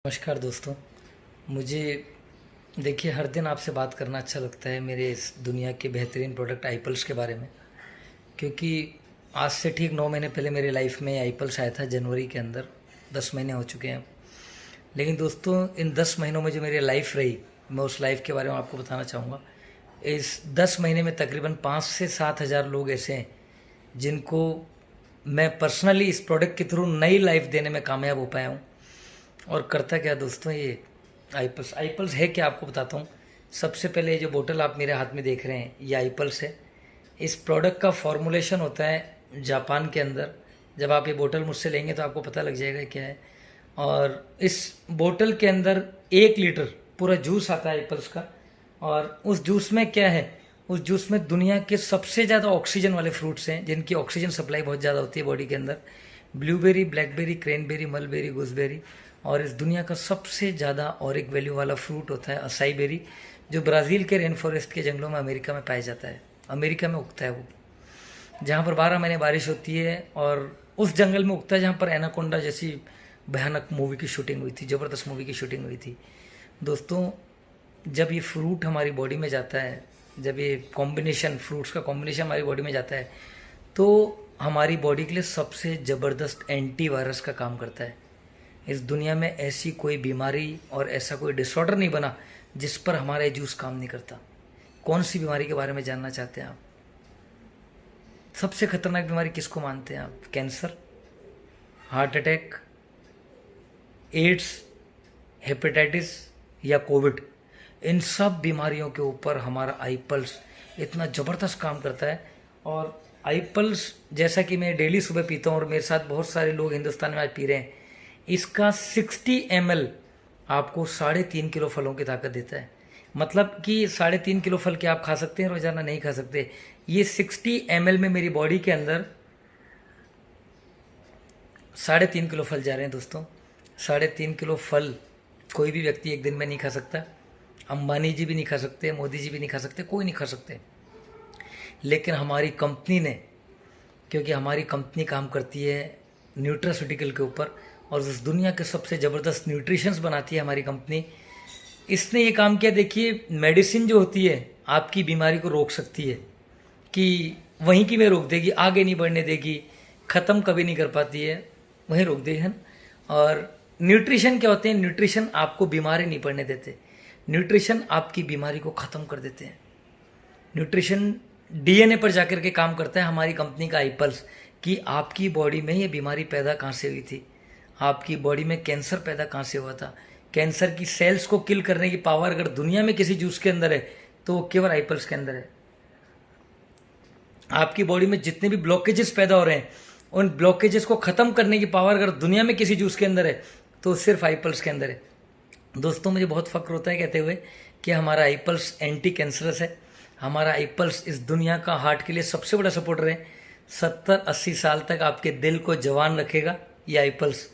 नमस्कार दोस्तों। मुझे देखिए हर दिन आपसे बात करना अच्छा लगता है मेरे इस दुनिया के बेहतरीन प्रोडक्ट आईपल्स के बारे में, क्योंकि आज से ठीक 9 महीने पहले मेरी लाइफ में आईपल्स आया था जनवरी के अंदर। 10 महीने हो चुके हैं। लेकिन दोस्तों इन 10 महीनों में जो मेरी लाइफ रही, मैं उस लाइफ के बारे में आपको बताना चाहूँगा। इस 10 महीने में तकरीबन 5 से 7 हज़ार लोग ऐसे हैं जिनको मैं पर्सनली इस प्रोडक्ट के थ्रू नई लाइफ देने में कामयाब हो पाया हूँ। और करता क्या दोस्तों, ये आईपल्स आईपल्स है क्या आपको बताता हूँ। सबसे पहले ये जो बोतल आप मेरे हाथ में देख रहे हैं ये आईपल्स है। इस प्रोडक्ट का फॉर्मूलेशन होता है जापान के अंदर। जब आप ये बोतल मुझसे लेंगे तो आपको पता लग जाएगा क्या है। और इस बोतल के अंदर 1 लीटर पूरा जूस आता है एप्पल्स का। और उस जूस में क्या है, उस जूस में दुनिया के सबसे ज़्यादा ऑक्सीजन वाले फ्रूट्स हैं जिनकी ऑक्सीजन सप्लाई बहुत ज़्यादा होती है बॉडी के अंदर। Blueberry, blackberry, cranberry, mulberry, gooseberry. और इस दुनिया का सबसे ज़्यादा ऑरिक वैल्यू वाला फ्रूट होता है असाई बेरी, जो ब्राज़ील के रेन फॉरेस्ट के जंगलों में अमेरिका में पाया जाता है। अमेरिका में उगता है वो, जहाँ पर 12 महीने बारिश होती है। और उस जंगल में उगता है जहाँ पर एनाकोंडा जैसी भयानक मूवी की शूटिंग हुई थी, ज़बरदस्त मूवी की शूटिंग हुई थी। दोस्तों जब ये फ्रूट हमारी बॉडी में जाता है, जब ये कॉम्बिनेशन फ्रूट्स का कॉम्बिनेशन हमारी बॉडी में जाता है, तो हमारी बॉडी के लिए सबसे ज़बरदस्त एंटीवायरस का काम करता है। इस दुनिया में ऐसी कोई बीमारी और ऐसा कोई डिसऑर्डर नहीं बना जिस पर हमारा ये जूस काम नहीं करता। कौन सी बीमारी के बारे में जानना चाहते हैं आप? सबसे खतरनाक बीमारी किसको मानते हैं आप? Cancer, heart attack, AIDS, hepatitis या कोविड। इन सब बीमारियों के ऊपर हमारा आईपल्स इतना ज़बरदस्त काम करता है। और आईपल्स जैसा कि मैं डेली सुबह पीता हूँ और मेरे साथ बहुत सारे लोग हिंदुस्तान में आज पी रहे हैं, इसका 60 ml आपको 3.5 किलो फलों की ताकत देता है। मतलब कि 3.5 किलो फल के आप खा सकते हैं, रोजाना नहीं खा सकते। ये 60 ml में मेरी बॉडी के अंदर 3.5 किलो फल जा रहे हैं दोस्तों। 3.5 किलो फल कोई भी व्यक्ति एक दिन में नहीं खा सकता। अंबानी जी भी नहीं खा सकते, मोदी जी भी नहीं खा सकते, कोई नहीं खा सकते। लेकिन हमारी कंपनी ने, क्योंकि हमारी कंपनी काम करती है न्यूट्रास्यूटिकल के ऊपर और उस दुनिया के सबसे ज़बरदस्त न्यूट्रिशंस बनाती है हमारी कंपनी, इसने ये काम किया। देखिए मेडिसिन जो होती है आपकी बीमारी को रोक सकती है कि वहीं की में रोक देगी, आगे नहीं बढ़ने देगी, ख़त्म कभी नहीं कर पाती है, वहीं रोक देगी, है ना। और न्यूट्रिशन क्या होते हैं? न्यूट्रिशन आपको बीमारी नहीं पड़ने देते, न्यूट्रिशन आपकी बीमारी को ख़त्म कर देते हैं। न्यूट्रिशन डीएनए पर जाकर के काम करता है हमारी कंपनी का आईपल्स, कि आपकी बॉडी में ये बीमारी पैदा कहाँ से हुई थी, आपकी बॉडी में कैंसर पैदा कहाँ से हुआ था। कैंसर की सेल्स को किल करने की पावर अगर दुनिया में किसी जूस के अंदर है तो वो केवल आईपल्स के अंदर है। आपकी बॉडी में जितने भी ब्लॉकेजेस पैदा हो रहे हैं, उन ब्लॉकेजेस को खत्म करने की पावर अगर दुनिया में किसी जूस के अंदर है तो सिर्फ आईपल्स के अंदर है। दोस्तों मुझे बहुत फक्र होता है कहते हुए कि हमारा आईपल्स एंटी कैंसरस है। हमारा आईपल्स इस दुनिया का हार्ट के लिए सबसे बड़ा सपोर्टर है। 70-80 साल तक आपके दिल को जवान रखेगा ये आईपल्स।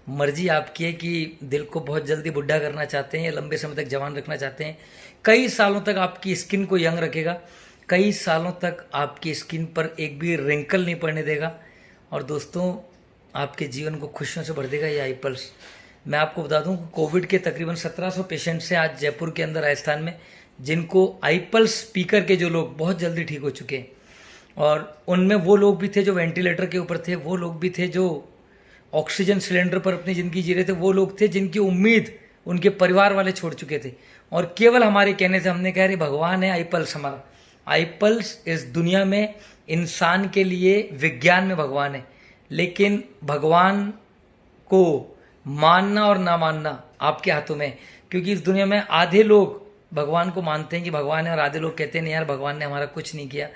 मर्जी आपकी है कि दिल को बहुत जल्दी बुढ़ा करना चाहते हैं या लंबे समय तक जवान रखना चाहते हैं। कई सालों तक आपकी स्किन को यंग रखेगा, कई सालों तक आपकी स्किन पर एक भी रिंकल नहीं पड़ने देगा। और दोस्तों आपके जीवन को खुशियों से भर देगा ये आईपल्स। मैं आपको बता दूं कि कोविड के तकरीबन 1700 पेशेंट्स हैं आज जयपुर के अंदर, राजस्थान में, जिनको आईपल्स पी के जो लोग बहुत जल्दी ठीक हो चुके हैं। और उनमें वो लोग भी थे जो वेंटिलेटर के ऊपर थे, वो लोग भी थे जो ऑक्सीजन सिलेंडर पर अपनी ज़िंदगी जी रहे थे, वो लोग थे जिनकी उम्मीद उनके परिवार वाले छोड़ चुके थे। और केवल हमारे कहने से हमने कहा अरे भगवान है आईपल्स हमारा। आईपल्स इस दुनिया में इंसान के लिए विज्ञान में भगवान है, लेकिन भगवान को मानना और ना मानना आपके हाथों में है। क्योंकि इस दुनिया में आधे लोग भगवान को मानते हैं कि भगवान है और आधे लोग कहते हैं नहीं यार भगवान ने हमारा कुछ नहीं किया,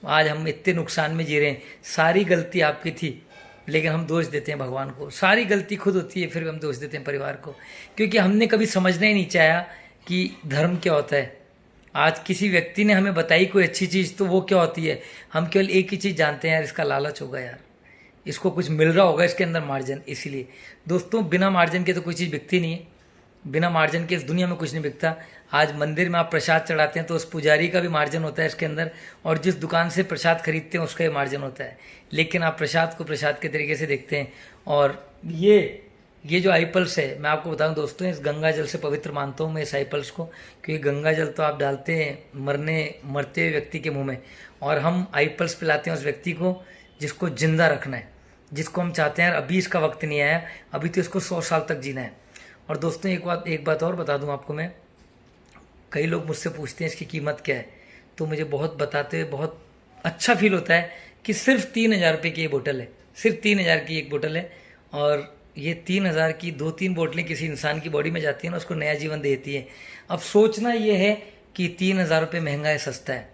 आज हम इतने नुकसान में जी रहे हैं, सारी गलती आपकी थी। लेकिन हम दोष देते हैं भगवान को, सारी गलती खुद होती है, फिर भी हम दोष देते हैं परिवार को, क्योंकि हमने कभी समझना ही नहीं चाहा कि धर्म क्या होता है। आज किसी व्यक्ति ने हमें बताई कोई अच्छी चीज़ तो वो क्या होती है, हम केवल एक ही चीज़ जानते हैं यार इसका लालच होगा, यार इसको कुछ मिल रहा होगा इसके अंदर मार्जिन। इसीलिए दोस्तों बिना मार्जिन के तो कोई चीज़ बिकती नहीं है, बिना मार्जिन के इस दुनिया में कुछ नहीं बिकता। आज मंदिर में आप प्रसाद चढ़ाते हैं तो उस पुजारी का भी मार्जिन होता है इसके अंदर, और जिस दुकान से प्रसाद खरीदते हैं उसका भी मार्जिन होता है। लेकिन आप प्रसाद को प्रसाद के तरीके से देखते हैं। और ये ये जो आई पल्स है, मैं आपको बताऊं दोस्तों, इस गंगा जल से पवित्र मानता हूं मैं इस आई पल्स को, क्योंकि गंगा जल तो आप डालते हैं मरते हुए व्यक्ति के मुंह में, और हम आई पल्स पिलाते हैं उस व्यक्ति को जिसको जिंदा रखना है, जिसको हम चाहते हैं यार अभी इसका वक्त नहीं आया, अभी तो इसको 100 साल तक जीना है। और दोस्तों एक बात और बता दूं आपको मैं, कई लोग मुझसे पूछते हैं इसकी कीमत क्या है, तो मुझे बहुत बताते हुए बहुत अच्छा फील होता है कि सिर्फ 3,000 रुपये की ये बोतल है, सिर्फ 3,000 की एक बोतल है, और ये 3,000 की 2-3 बोतलें किसी इंसान की बॉडी में जाती है ना, उसको नया जीवन देती है। अब सोचना ये है कि 3,000 रुपये महंगा है सस्ता है?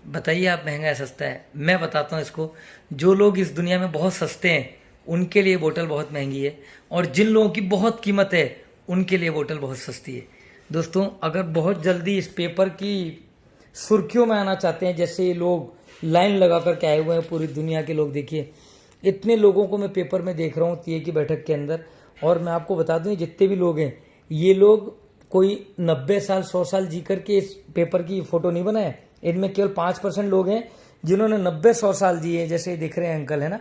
बताइए आप, महंगा है सस्ता है? मैं बताता हूँ इसको, जो लोग इस दुनिया में बहुत सस्ते हैं उनके लिए बोतल बहुत महंगी है, और जिन लोगों की बहुत कीमत है उनके लिए बोतल बहुत सस्ती है। दोस्तों, अगर बहुत जल्दी इस पेपर की सुर्खियों में आना चाहते हैं, जैसे ये लोग लाइन लगा कर के आए हुए हैं पूरी दुनिया के लोग, देखिए इतने लोगों को मैं पेपर में देख रहा हूँ टीए की बैठक के अंदर, और मैं आपको बता दूं जितने भी लोग हैं, ये लोग कोई 90 साल 100 साल जी करके इस पेपर की फोटो नहीं बनाए, इनमें केवल 5% लोग हैं जिन्होंने 90-100 साल जिए, जैसे दिख रहे हैं अंकल, है ना।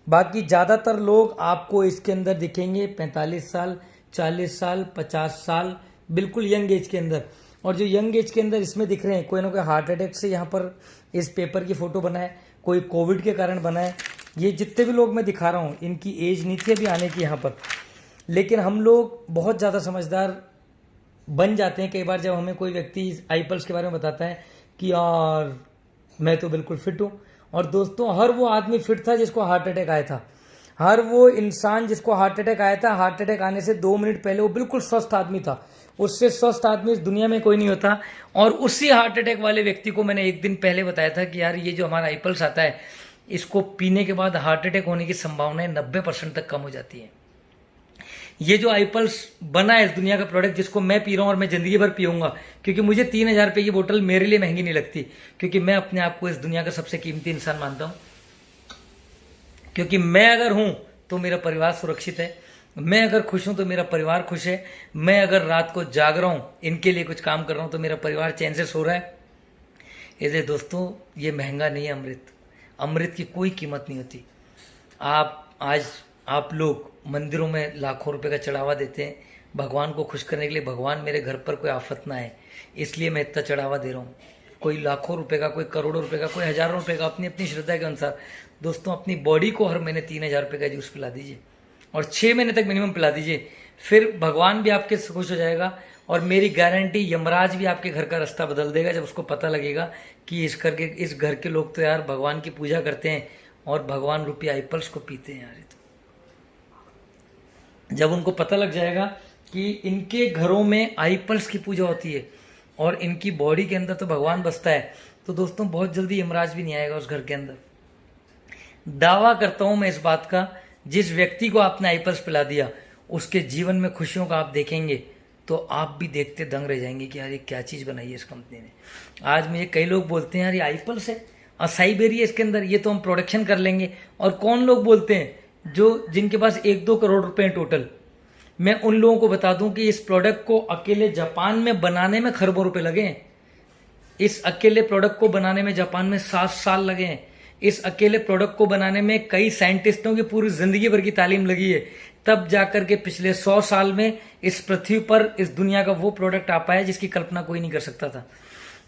बाकी ज़्यादातर लोग आपको इसके अंदर दिखेंगे 45 साल, 40 साल, 50 साल, बिल्कुल यंग एज के अंदर। और जो यंग एज के अंदर इसमें दिख रहे हैं, कोई ना कोई हार्ट अटैक से यहाँ पर इस पेपर की फोटो बना है, कोई कोविड के कारण बना है। ये जितने भी लोग मैं दिखा रहा हूँ, इनकी एज नहीं थी अभी आने की यहाँ पर, लेकिन हम लोग बहुत ज़्यादा समझदार बन जाते हैं कई बार जब हमें कोई व्यक्ति आई पल्स के बारे में बताता है कि यार मैं तो बिल्कुल फिट हूँ। और दोस्तों, हर वो आदमी फिट था जिसको हार्ट अटैक आया था, हर वो इंसान जिसको हार्ट अटैक आया था, हार्ट अटैक आने से 2 मिनट पहले वो बिल्कुल स्वस्थ आदमी था, उससे स्वस्थ आदमी इस दुनिया में कोई नहीं होता। और उसी हार्ट अटैक वाले व्यक्ति को मैंने एक दिन पहले बताया था कि यार ये जो हमारा आई पल्स आता है, इसको पीने के बाद हार्ट अटैक होने की संभावनाएं 90% तक कम हो जाती है। ये जो आई पल्स बना है इस दुनिया का प्रोडक्ट, जिसको मैं पी रहा हूँ और मैं जिंदगी भर पीऊंगा, क्योंकि मुझे 3,000 रुपये की बोतल मेरे लिए महंगी नहीं लगती, क्योंकि मैं अपने आप को इस दुनिया का सबसे कीमती इंसान मानता हूँ। क्योंकि मैं अगर हूं तो मेरा परिवार सुरक्षित है, मैं अगर खुश हूं तो मेरा परिवार खुश है, मैं अगर रात को जाग रहा हूं इनके लिए कुछ काम कर रहा हूं तो मेरा परिवार चैन से सो रहा है। इसलिए दोस्तों, ये महंगा नहीं है अमृत, अमृत की कोई कीमत नहीं होती। आप लोग मंदिरों में लाखों रुपए का चढ़ावा देते हैं भगवान को खुश करने के लिए, भगवान मेरे घर पर कोई आफत ना आए इसलिए मैं इतना चढ़ावा दे रहा हूँ। कोई लाखों रुपए का, कोई करोड़ों रुपए का, कोई हजारों रुपए का, अपनी अपनी श्रद्धा के अनुसार। दोस्तों, अपनी बॉडी को हर महीने 3,000 रुपये का जूस पिला दीजिए और 6 महीने तक मिनिमम पिला दीजिए, फिर भगवान भी आपके खुश हो जाएगा, और मेरी गारंटी यमराज भी आपके घर का रास्ता बदल देगा जब उसको पता लगेगा कि इस घर के लोग तो यार भगवान की पूजा करते हैं और भगवान रूपी आई पल्स को पीते हैं यार। जब उनको पता लग जाएगा कि इनके घरों में आई पल्स की पूजा होती है और इनकी बॉडी के अंदर तो भगवान बसता है, तो दोस्तों बहुत जल्दी यमराज भी नहीं आएगा उस घर के अंदर। दावा करता हूं मैं इस बात का, जिस व्यक्ति को आपने आई पल्स पिला दिया उसके जीवन में खुशियों का आप देखेंगे तो आप भी देखते दंग रह जाएंगे कि यार ये क्या चीज़ बनाई है इस कंपनी ने। आज मुझे कई लोग बोलते हैं यार ये आई पल्स है, असाई बेरी है इसके अंदर, ये तो हम प्रोडक्शन कर लेंगे। और कौन लोग बोलते हैं? जिनके पास 1-2 करोड़ रुपए हैं टोटल। मैं उन लोगों को बता दूं कि इस प्रोडक्ट को अकेले जापान में बनाने में खरबों रुपए लगे हैं। इस अकेले प्रोडक्ट को बनाने में जापान में 7 साल लगे हैं। इस अकेले प्रोडक्ट को बनाने में कई साइंटिस्टों की पूरी जिंदगी भर की तालीम लगी है, तब जाकर के पिछले 100 साल में इस पृथ्वी पर इस दुनिया का वो प्रोडक्ट आ पाया जिसकी कल्पना कोई नहीं कर सकता था।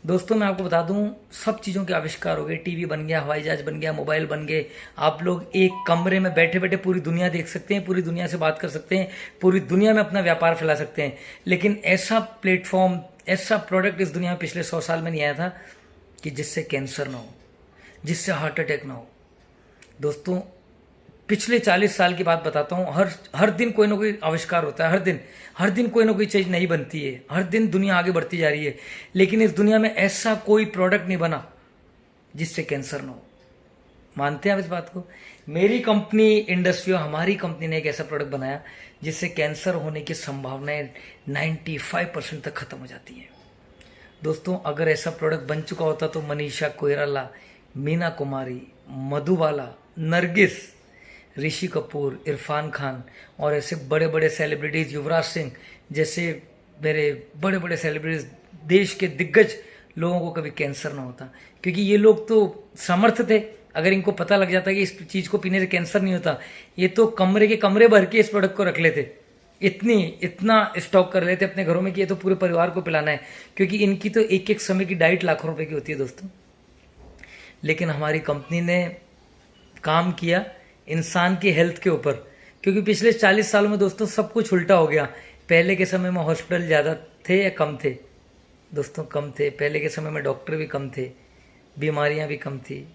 दोस्तों, मैं आपको बता दूं, सब चीज़ों के आविष्कार हो गए, टीवी बन गया, हवाई जहाज बन गया, मोबाइल बन गए। आप लोग एक कमरे में बैठे बैठे पूरी दुनिया देख सकते हैं, पूरी दुनिया से बात कर सकते हैं, पूरी दुनिया में अपना व्यापार फैला सकते हैं। लेकिन ऐसा प्लेटफॉर्म, ऐसा प्रोडक्ट इस दुनिया में पिछले 100 साल में नहीं आया था कि जिससे कैंसर ना हो, जिससे हार्ट अटैक ना हो। दोस्तों, पिछले 40 साल की बात बताता हूँ, हर दिन कोई ना कोई आविष्कार होता है, हर दिन कोई ना कोई चीज़ नई बनती है, हर दिन दुनिया आगे बढ़ती जा रही है। लेकिन इस दुनिया में ऐसा कोई प्रोडक्ट नहीं बना जिससे कैंसर ना हो। मानते हैं आप इस बात को? मेरी कंपनी इंडस्ट्रियो, हमारी कंपनी ने एक ऐसा प्रोडक्ट बनाया जिससे कैंसर होने की संभावनाएं 95% तक खत्म हो जाती हैं। दोस्तों, अगर ऐसा प्रोडक्ट बन चुका होता तो मनीषा कोइराला, मीना कुमारी, मधुबाला, नरगिस, ऋषि कपूर, इरफान खान और ऐसे बड़े बड़े सेलिब्रिटीज, युवराज सिंह जैसे मेरे बड़े बड़े सेलिब्रिटीज, देश के दिग्गज लोगों को कभी कैंसर ना होता, क्योंकि ये लोग तो समर्थ थे अगर इनको पता लग जाता कि इस चीज़ को पीने से कैंसर नहीं होता, ये तो कमरे के कमरे भर के इस प्रोडक्ट को रख लेते। इतना स्टॉक कर लेते अपने घरों में कि ये तो पूरे परिवार को पिलाना है, क्योंकि इनकी तो एक एक समय की डाइट लाखों रुपए की होती है दोस्तों। लेकिन हमारी कंपनी ने काम किया इंसान की हेल्थ के ऊपर, क्योंकि पिछले 40 सालों में दोस्तों सब कुछ उल्टा हो गया। पहले के समय में हॉस्पिटल ज़्यादा थे या कम थे दोस्तों? कम थे। पहले के समय में डॉक्टर भी कम थे, बीमारियां भी कम थी।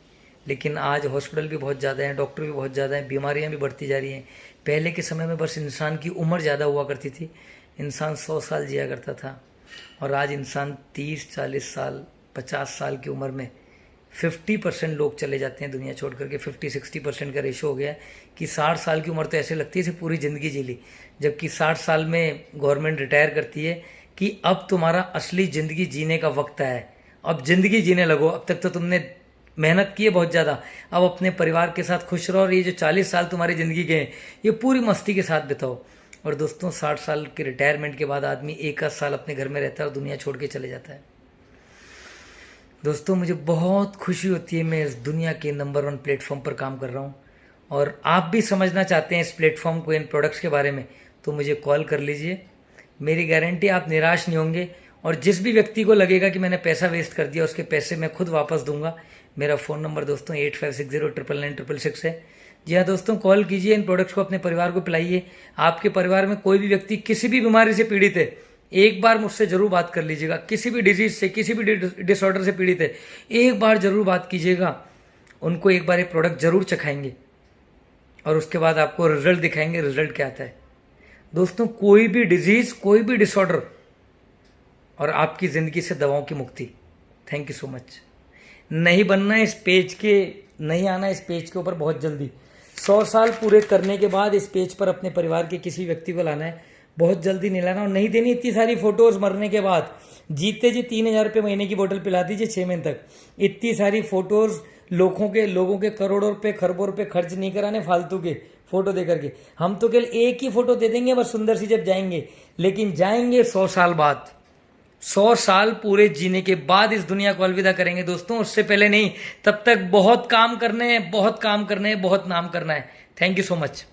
लेकिन आज हॉस्पिटल भी बहुत ज़्यादा हैं, डॉक्टर भी बहुत ज़्यादा हैं, बीमारियां भी बढ़ती जा रही हैं। पहले के समय में बस इंसान की उम्र ज़्यादा हुआ करती थी, इंसान 100 साल जिया करता था, और आज इंसान 30, 40 साल, 50 साल की उम्र में 50% लोग चले जाते हैं दुनिया छोड़ करके। 50-60% का रेशो हो गया है कि 60 साल की उम्र तो ऐसे लगती है जैसे पूरी ज़िंदगी जी ली, जबकि 60 साल में गवर्नमेंट रिटायर करती है कि अब तुम्हारा असली ज़िंदगी जीने का वक्त है, अब ज़िंदगी जीने लगो। अब तक तो तुमने मेहनत की है बहुत ज़्यादा, अब अपने परिवार के साथ खुश रहो, और ये जो 40 साल तुम्हारी ज़िंदगी के हैं ये पूरी मस्ती के साथ बिताओ। और दोस्तों 60 साल के रिटायरमेंट के बाद आदमी 1 आध साल अपने घर में रहता है और दुनिया छोड़ के चले जाता है। दोस्तों मुझे बहुत खुशी होती है, मैं इस दुनिया के नंबर 1 प्लेटफॉर्म पर काम कर रहा हूँ, और आप भी समझना चाहते हैं इस प्लेटफॉर्म को, इन प्रोडक्ट्स के बारे में, तो मुझे कॉल कर लीजिए। मेरी गारंटी आप निराश नहीं होंगे, और जिस भी व्यक्ति को लगेगा कि मैंने पैसा वेस्ट कर दिया उसके पैसे मैं खुद वापस दूंगा। मेरा फ़ोन नंबर दोस्तों 8560999666 है। जी हाँ दोस्तों, कॉल कीजिए, इन प्रोडक्ट्स को अपने परिवार को पिलाइए। आपके परिवार में कोई भी व्यक्ति किसी भी बीमारी से पीड़ित है, एक बार मुझसे जरूर बात कर लीजिएगा। किसी भी डिजीज से, किसी भी डिसऑर्डर से पीड़ित है, एक बार जरूर बात कीजिएगा। उनको एक बार ये प्रोडक्ट जरूर चखाएंगे और उसके बाद आपको रिजल्ट दिखाएंगे, रिजल्ट क्या आता है। दोस्तों कोई भी डिजीज, कोई भी डिसऑर्डर, और आपकी ज़िंदगी से दवाओं की मुक्ति। Thank you so much. नहीं बनना इस पेज के, नहीं आना इस पेज के ऊपर बहुत जल्दी। 100 साल पूरे करने के बाद इस पेज पर अपने परिवार के किसी व्यक्ति को लाना है, बहुत जल्दी नहीं लाना, और नहीं देनी इतनी सारी फोटोज मरने के बाद। जीते जी 3000 रुपये महीने की बोतल पिला दीजिए 6 महीने तक। इतनी सारी फोटोज लोगों के करोड़ों रुपए, खरबों रुपए खर्च नहीं कराने फालतू के फोटो दे करके। हम तो केवल एक ही फोटो दे देंगे बस सुंदर सी, जब जाएंगे, लेकिन जाएंगे 100 साल बाद। 100 साल पूरे जीने के बाद इस दुनिया को अलविदा करेंगे दोस्तों, उससे पहले नहीं। तब तक बहुत काम करने हैं, बहुत काम करने हैं, बहुत नाम करना है। Thank you so much.